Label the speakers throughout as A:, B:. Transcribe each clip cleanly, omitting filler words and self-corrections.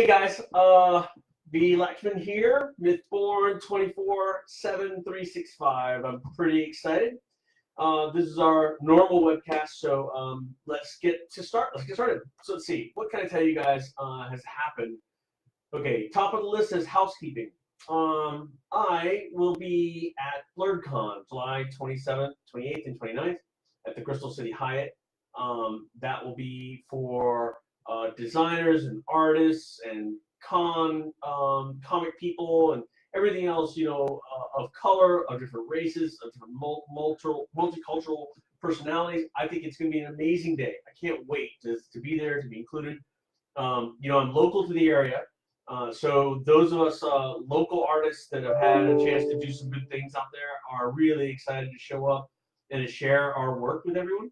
A: Hey guys, the Lakshman here, Mythborn 24/7 365. I'm pretty excited. This is our normal webcast, so let's get started. So let's see, what can I tell you guys has happened? Okay, top of the list is housekeeping. I will be at BlurredCon, July 27th, 28th, and 29th at the Crystal City Hyatt. That will be for designers and artists and comic people and everything else, of color, of different races, of different multicultural personalities. I think it's going to be an amazing day. I can't wait to be there, to be included. I'm local to the area. So those of us local artists that have had a chance to do some good things out there are really excited to show up and to share our work with everyone.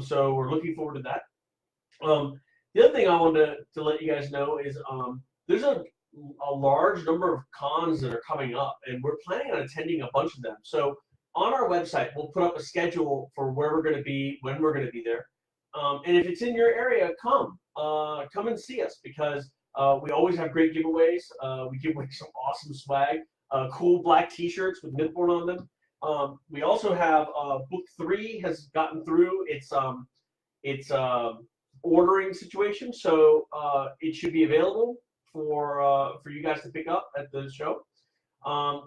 A: So we're looking forward to that. The other thing I wanted to let you guys know is there's a large number of cons that are coming up, and we're planning on attending a bunch of them. So on our website, we'll put up a schedule for where we're going to be, when we're going to be there. And if it's in your area, come and see us, because we always have great giveaways. We give away some awesome swag, cool black T-shirts with Mythborn on them. We also have book 3 has gotten through its ordering situation, so it should be available for you guys to pick up at the show.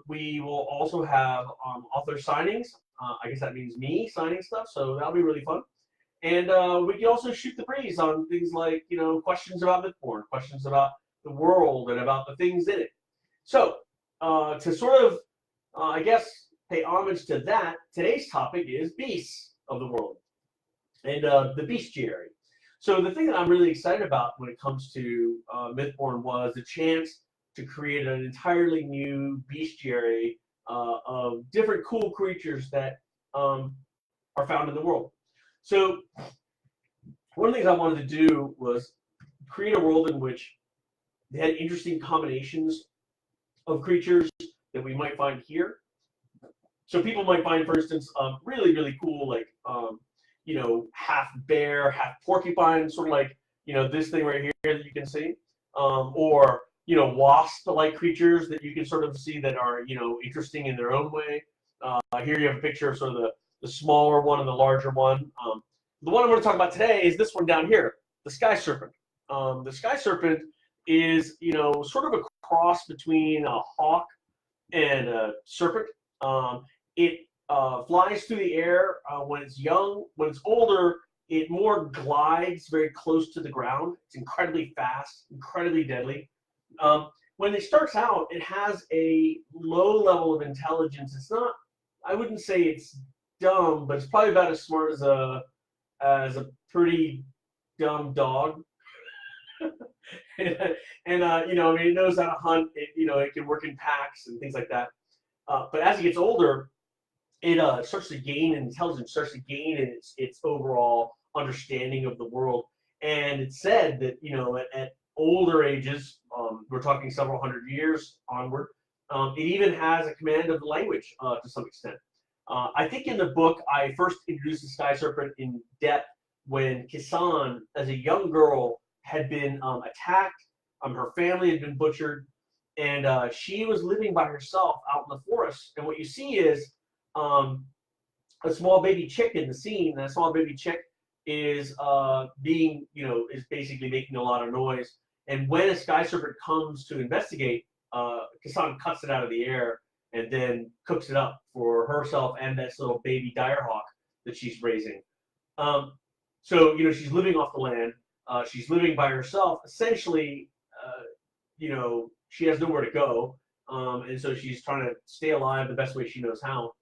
A: We will also have author signings. I guess that means me signing stuff, so that'll be really fun. And we can also shoot the breeze on things like, questions about Mythborn, questions about the world, and about the things in it. So to sort of, I guess, pay homage to that, today's topic is beasts of the world and the bestiary. So the thing that I'm really excited about when it comes to Mythborn was the chance to create an entirely new bestiary of different cool creatures that are found in the world. So one of the things I wanted to do was create a world in which they had interesting combinations of creatures that we might find here. So people might find, for instance, really, really cool, like, half bear, half porcupine, sort of like, this thing right here that you can see. Or, wasp-like creatures that you can sort of see that are, interesting in their own way. Here you have a picture of sort of the smaller one and the larger one. The one I'm going to talk about today is this one down here, the sky serpent. The sky serpent is, sort of a cross between a hawk and a serpent. It flies through the air when it's young. When it's older, it more glides very close to the ground. It's incredibly fast, incredibly deadly. When it starts out, it has a low level of intelligence. It's not, I wouldn't say it's dumb, but it's probably about as smart as a pretty dumb dog. and it knows how to hunt. It can work in packs and things like that. But as it gets older, it starts to gain in intelligence, starts to gain in its overall understanding of the world. And it's said that, at older ages, we're talking several hundred years onward, it even has a command of language to some extent. I think in the book, I first introduced the sky serpent in depth when Kisan, as a young girl, had been attacked. Her family had been butchered, and she was living by herself out in the forest. And what you see is a small baby chick in the scene. That small baby chick is is basically making a lot of noise. And when a sky serpent comes to investigate, Kisan cuts it out of the air and then cooks it up for herself and this little baby direhawk that she's raising. So she's living off the land. She's living by herself. Essentially, she has nowhere to go, and so she's trying to stay alive the best way she knows how.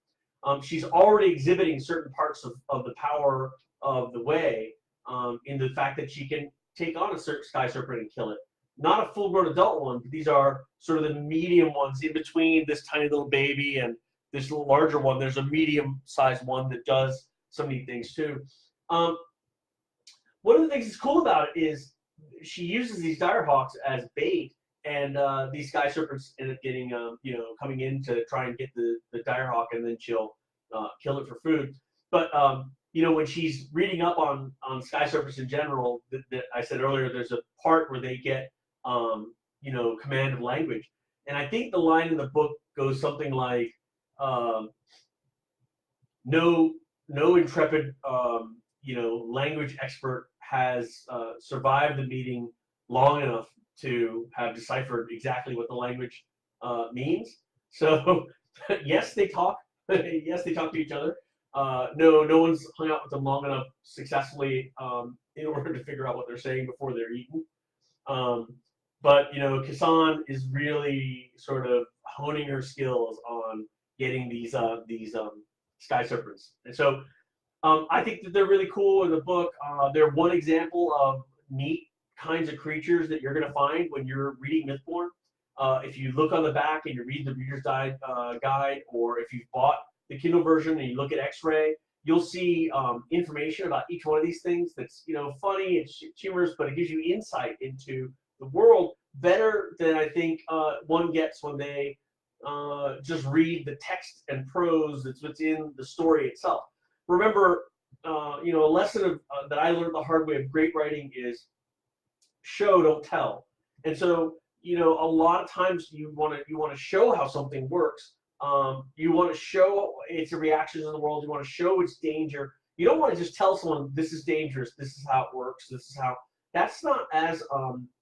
A: She's already exhibiting certain parts of the power of the way, in the fact that she can take on a sky serpent and kill it. Not a full-grown adult one, but these are sort of the medium ones in between this tiny little baby and this little larger one. There's a medium-sized one that does some neat things too. One of the things that's cool about it is she uses these direhawks as bait, and these sky serpents end up getting, coming in to try and get the direhawk, and then she'll kill it for food. But when she's reading up on sky serpents in general, that I said earlier, there's a part where they get you know, command of language. And I think the line in the book goes something like, um, no, no intrepid, you know, language expert has survived the meeting long enough to have deciphered exactly what the language means. So, yes, they talk. Yes, they talk to each other. No, no one's hung out with them long enough successfully in order to figure out what they're saying before they're eaten. Um, but you know, Kassan is really sort of honing her skills on getting these sky serpents, and so I think that they're really cool in the book. They're one example of neat kinds of creatures that you're going to find when you're reading Mythborn. If you look on the back and you read the Reader's Guide, or if you've bought the Kindle version and you look at X-Ray, you'll see information about each one of these things that's, you know, funny and humorous, but it gives you insight into the world better than I think one gets when they just read the text and prose that's within the story itself. Remember, you know, a lesson of, that I learned the hard way of great writing is show, don't tell. And so, you know, a lot of times you want to show how something works. You want to show its reactions in the world. You want to show its danger. You don't want to just tell someone this is dangerous. This is how it works. This is how. That's not as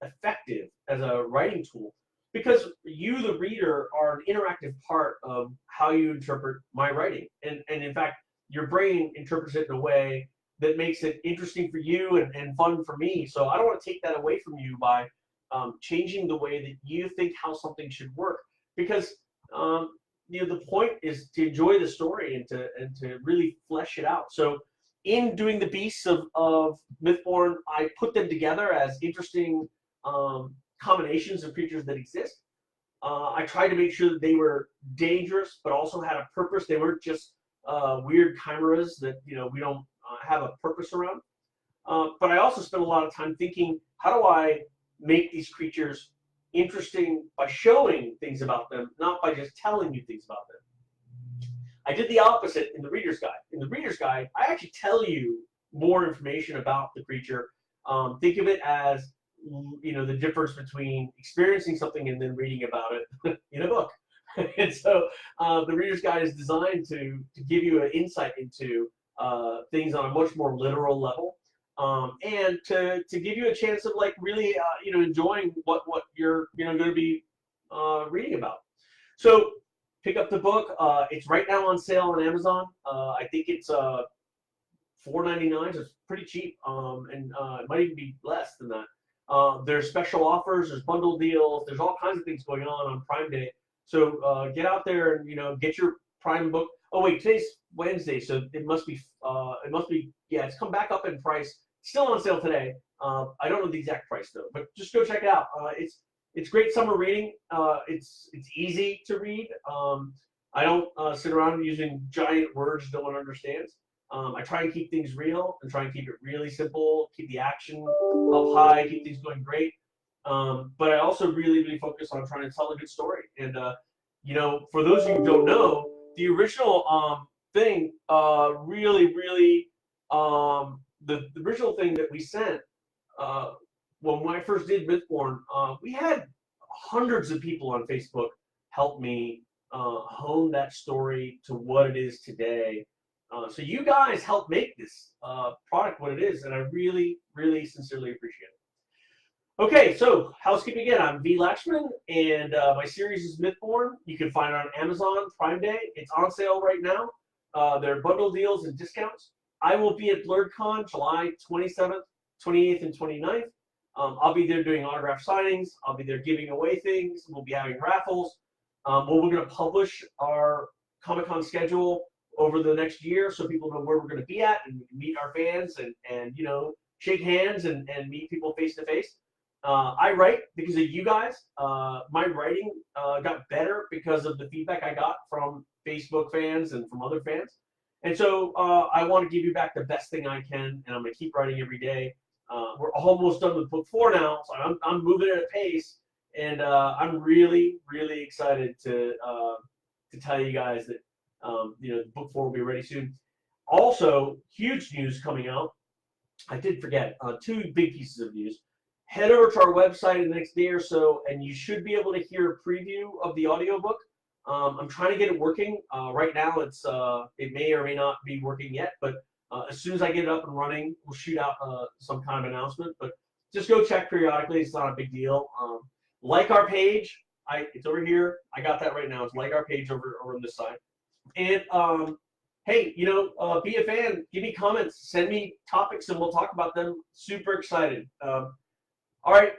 A: effective as a writing tool, because you, the reader, are an interactive part of how you interpret my writing. And in fact, your brain interprets it in a way that makes it interesting for you and fun for me. So I don't want to take that away from you by changing the way that you think how something should work, because you know, the point is to enjoy the story and to really flesh it out. So in doing the beasts of Mythborn, I put them together as interesting combinations of creatures that exist. I tried to make sure that they were dangerous, but also had a purpose. They weren't just weird chimeras that, you know, we don't have a purpose around. But I also spent a lot of time thinking, how do I make these creatures interesting by showing things about them, not by just telling you things about them. I did the opposite in the Reader's Guide. In the Reader's Guide, I actually tell you more information about the creature. Think of it as, you know, the difference between experiencing something and then reading about it in a book. And so the Reader's Guide is designed to give you an insight into things on a much more literal level, and to give you a chance of like really you know, enjoying what you're, you know, going to be reading about. So pick up the book. It's right now on sale on Amazon. I think it's $4.99, so it's pretty cheap, and it might even be less than that. There's special offers, there's bundle deals, there's all kinds of things going on Prime Day. So get out there and, you know, get your Prime book. Oh wait, today's Wednesday, so it must be yeah, it's come back up in price. Still on sale today. I don't know the exact price though, but just go check it out. It's great summer reading. It's easy to read. I don't sit around using giant words no one understands. I try and keep things real and try and keep it really simple, keep the action up high, keep things going great. But I also really focus on trying to tell a good story. And you know, for those of you who don't know, the original thing really the original thing that we sent when I first did Mythborn, we had hundreds of people on Facebook help me hone that story to what it is today. So you guys helped make this product what it is, and I really sincerely appreciate it. Okay, so housekeeping again. I'm V. Lakshman, and my series is Mythborn. You can find it on Amazon Prime Day. It's on sale right now. There are bundle deals and discounts. I will be at BlurredCon July 27th, 28th, and 29th. I'll be there doing autograph signings. I'll be there giving away things. We'll be having raffles. We're going to publish our Comic-Con schedule over the next year so people know where we're going to be at, and we can meet our fans and you know, shake hands and meet people face to face. I write because of you guys. My writing got better because of the feedback I got from Facebook fans and from other fans. And so I want to give you back the best thing I can, and I'm going to keep writing every day. We're almost done with book 4 now, so I'm moving at a pace, and I'm really excited to tell you guys that you know, book 4 will be ready soon. Also, huge news coming out. I did forget 2 big pieces of news. head over to our website in the next day or so, and you should be able to hear a preview of the audiobook. I'm trying to get it working. Right now, it may or may not be working yet, but as soon as I get it up and running, we'll shoot out some kind of announcement. But just go check periodically. It's not a big deal. Like our page. It's over here. I got that right now. It's like our page over on this side. And hey, be a fan. Give me comments. Send me topics, and we'll talk about them. Super excited. All right.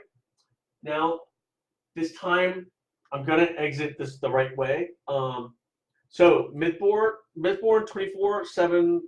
A: Now, this time, I'm gonna exit this the right way. So Mythborn 24/7